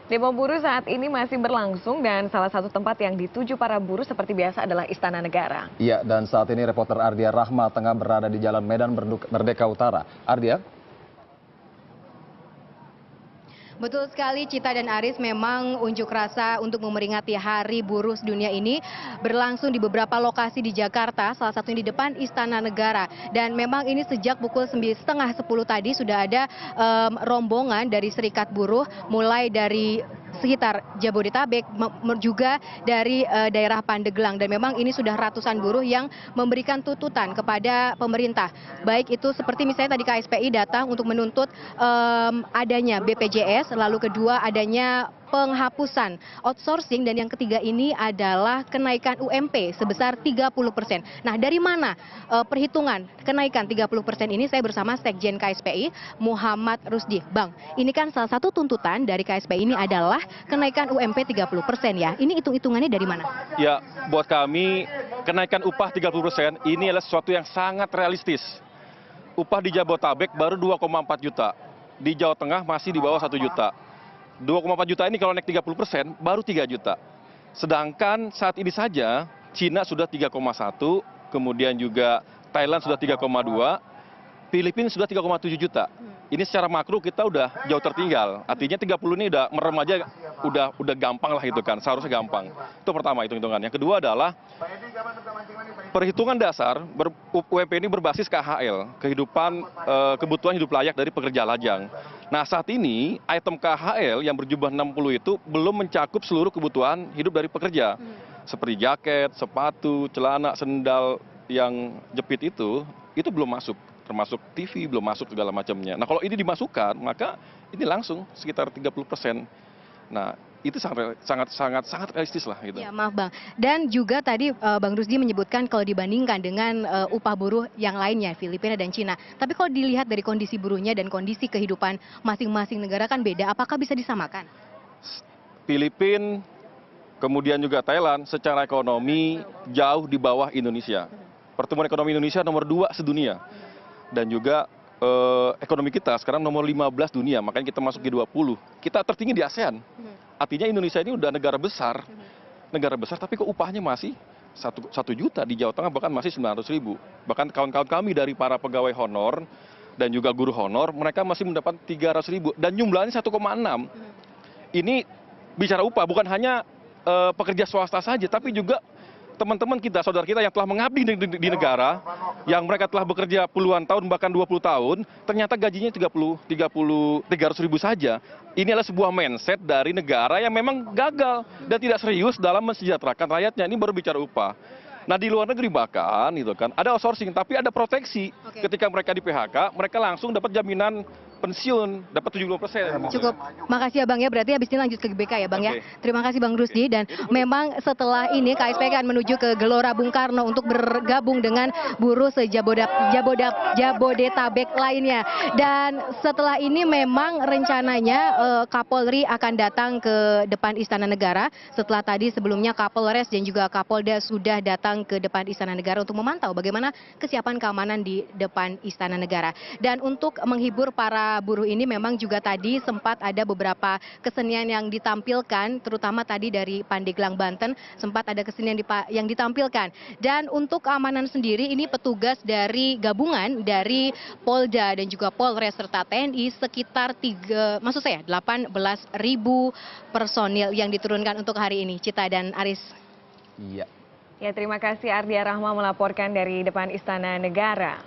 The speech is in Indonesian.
Demo buruh saat ini masih berlangsung dan salah satu tempat yang dituju para buruh seperti biasa adalah Istana Negara. Iya, dan saat ini reporter Ardia Rahma tengah berada di Jalan Medan Merdeka Utara. Ardia? Betul sekali Cita dan Aris, memang unjuk rasa untuk memperingati Hari Buruh Sedunia ini berlangsung di beberapa lokasi di Jakarta, salah satunya di depan Istana Negara. Dan memang ini sejak pukul 9:30 tadi sudah ada rombongan dari Serikat Buruh, mulai dari sekitar Jabodetabek juga dari daerah Pandeglang, dan memang ini sudah ratusan buruh yang memberikan tuntutan kepada pemerintah, baik itu seperti misalnya tadi KSPI datang untuk menuntut adanya BPJS, lalu kedua adanya penghapusan outsourcing, dan yang ketiga ini adalah kenaikan UMP sebesar 30%. Nah, dari mana perhitungan kenaikan 30% ini? Saya bersama Sekjen KSPI Muhammad Rusdi. Bang, ini kan salah satu tuntutan dari KSPI ini adalah kenaikan UMP 30% ya. Ini hitung-hitungannya dari mana? Ya, buat kami kenaikan upah 30% ini adalah sesuatu yang sangat realistis. Upah di Jabodetabek baru 2,4 juta. Di Jawa Tengah masih di bawah 1 juta. 2,4 juta ini kalau naik 30% baru 3 juta. Sedangkan saat ini saja Cina sudah 3,1, kemudian juga Thailand sudah 3,2, Filipina sudah 3,7 juta. Ini secara makro kita udah jauh tertinggal. Artinya 30 ini udah merem aja, udah gampang lah itu kan, seharusnya gampang. Itu pertama hitung-hitungan. Yang kedua adalah perhitungan dasar UMP ini berbasis KHL, kebutuhan hidup layak dari pekerja lajang. Nah, saat ini item KHL yang berjumlah 60 itu belum mencakup seluruh kebutuhan hidup dari pekerja. Seperti jaket, sepatu, celana, sendal yang jepit itu belum masuk. Termasuk TV belum masuk segala macamnya. Nah, kalau ini dimasukkan, maka ini langsung sekitar 30%. Nah, itu sangat realistis lah gitu. Ya, maaf Bang. Dan juga tadi Bang Rusdi menyebutkan kalau dibandingkan dengan upah buruh yang lainnya, Filipina dan Cina. Tapi kalau dilihat dari kondisi buruhnya dan kondisi kehidupan masing-masing negara kan beda, apakah bisa disamakan? Filipina, kemudian juga Thailand secara ekonomi jauh di bawah Indonesia. Pertumbuhan ekonomi Indonesia nomor 2 sedunia. Dan juga ekonomi kita sekarang nomor 15 dunia, makanya kita masuk G20. Kita tertinggi di ASEAN. Artinya Indonesia ini udah negara besar, tapi kok upahnya masih 1 juta. Di Jawa Tengah bahkan masih 900.000. Bahkan kawan-kawan kami dari para pegawai honor dan juga guru honor, mereka masih mendapat 300.000 dan jumlahnya 1,6. Ini bicara upah, bukan hanya pekerja swasta saja, tapi juga teman-teman kita, saudara kita yang telah mengabdi di negara, yang mereka telah bekerja puluhan tahun bahkan 20 tahun, ternyata gajinya 300.000 saja. Ini adalah sebuah mindset dari negara yang memang gagal dan tidak serius dalam mensejahterakan rakyatnya. Ini baru bicara upah. Nah, di luar negeri bahkan itu kan ada outsourcing, tapi ada proteksi. Ketika mereka di PHK, mereka langsung dapat jaminan pensiun, dapat 70%. Cukup, makasih ya Bang ya, berarti habis ini lanjut ke GBK ya Bang ya. Terima kasih Bang Rusdi, dan memang setelah ini KSPI akan menuju ke Gelora Bung Karno untuk bergabung dengan buruh Jabodetabek lainnya. Dan setelah ini memang rencananya Kapolri akan datang ke depan Istana Negara, setelah tadi sebelumnya Kapolres dan juga Kapolda sudah datang ke depan Istana Negara untuk memantau bagaimana kesiapan keamanan di depan Istana Negara. Dan untuk menghibur para buruh ini memang juga tadi sempat ada beberapa kesenian yang ditampilkan, terutama tadi dari Pandeglang, Banten, sempat ada kesenian yang ditampilkan. Dan untuk keamanan sendiri ini petugas dari gabungan dari Polda dan juga Polres serta TNI sekitar 18.000 personil yang diturunkan untuk hari ini. Cita dan Aris. Iya. Ya, terima kasih Ardia Rahma melaporkan dari depan Istana Negara.